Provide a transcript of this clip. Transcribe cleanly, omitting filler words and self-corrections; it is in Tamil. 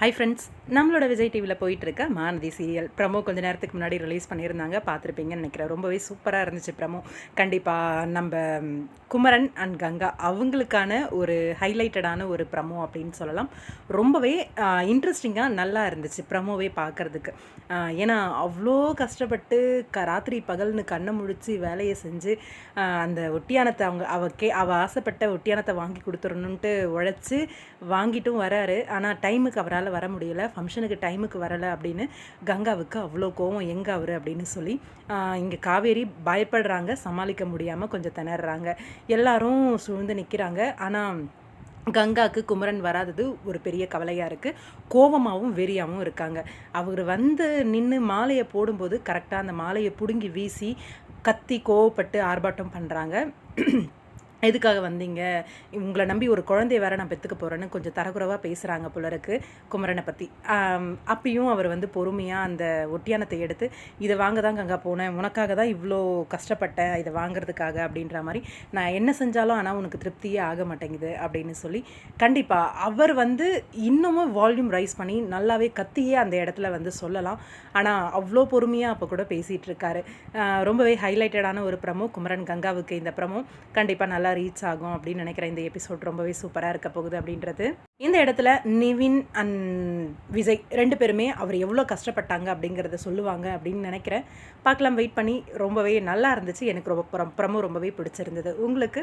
ஹை ஃப்ரெண்ட்ஸ், நம்மளோட விஜய் டிவியில் போயிட்டுருக்க மாநதி சீரியல் ப்ரமோ கொஞ்சம் நேரத்துக்கு முன்னாடி ரிலீஸ் பண்ணியிருந்தாங்க. பார்த்துருப்பீங்கன்னு நினைக்கிறேன். ரொம்பவே சூப்பராக இருந்துச்சு ப்ரமோ. கண்டிப்பாக நம்ம குமரன் அண்ட் கங்கா அவங்களுக்கான ஒரு ஹைலைட்டடான ஒரு ப்ரமோ அப்படின்னு சொல்லலாம். ரொம்பவே இன்ட்ரெஸ்டிங்காக நல்லா இருந்துச்சு ப்ரமோவே பார்க்குறதுக்கு. ஏன்னா அவ்வளோ கஷ்டப்பட்டு ராத்திரி பகல்னு கண்ணை முழிச்சு வேலையை செஞ்சு அந்த ஒட்டியானத்தை அவள் ஆசைப்பட்ட ஒட்டியானத்தை வாங்கி கொடுத்துடணுன்ட்டு உழைச்சி வாங்கிட்டும் வராரு. ஆனால் டைமுக்கு அவரால் வர முடியல, ஃபங்க்ஷனுக்கு டைமுக்கு வரலை அப்படின்னு கங்காவுக்கு அவ்வளோ கோவம். எங்கே அவர் அப்படின்னு சொல்லி இங்கே காவேரி பயப்படுறாங்க, சமாளிக்க முடியாமல் கொஞ்சம் திணறாங்க. எல்லாரும் சூழ்ந்து நிற்கிறாங்க. ஆனால் கங்காவுக்கு குமரன் வராதது ஒரு பெரிய கவலையாக இருக்குது. கோவமாகவும் வெறியாகவும் இருக்காங்க. அவர் வந்து நின்று மாலையை போடும்போது கரெக்டாக அந்த மாலையை பிடுங்கி வீசி கத்தி கோவப்பட்டு ஆர்ப்பாட்டம் பண்ணுறாங்க. எதுக்காக வந்தீங்க, உங்களை நம்பி ஒரு குழந்தைய வேற நான் பெற்றுக்க போகிறேன்னு கொஞ்சம் தரக்குறவாக பேசுகிறாங்க போலருக்கு குமரனை பற்றி. அப்பயும் அவர் வந்து பொறுமையாக அந்த ஒட்டியானத்தை எடுத்து இதை வாங்க தான் கங்கா போனேன், உனக்காக தான் இவ்வளோ கஷ்டப்பட்டேன் இதை வாங்குறதுக்காக அப்படின்ற மாதிரி, நான் என்ன செஞ்சாலும் ஆனால் உனக்கு திருப்தியே ஆக மாட்டேங்குது அப்படின்னு சொல்லி கண்டிப்பாக அவர் வந்து இன்னமும் வால்யூம் ரைஸ் பண்ணி நல்லாவே கத்தியே அந்த இடத்துல வந்து சொல்லலாம். ஆனால் அவ்வளோ பொறுமையாக அப்போ கூட பேசிகிட்டு இருக்காரு. ரொம்பவே ஹைலைட்டடான ஒரு ப்ரமோ குமரன் கங்காவுக்கு. இந்த ப்ரமோ கண்டிப்பாக நல்லா ரீச் ஆகும் அப்படின்னு நினைக்கிறேன். இந்த எபிசோட் ரொம்பவே சூப்பராக இருக்க போகுது அப்படின்றது. இந்த இடத்துல நிவின் அண்ட் விஜய் ரெண்டு பேருமே அவர் எவ்வளோ கஷ்டப்பட்டாங்க அப்படிங்கிறத சொல்லுவாங்க அப்படின்னு நினைக்கிறேன். பார்க்கலாம், வெயிட் பண்ணி. ரொம்பவே நல்லா இருந்துச்சு. எனக்கு ப்ரமோ ரொம்பவே பிடிச்சிருந்தது. உங்களுக்கு?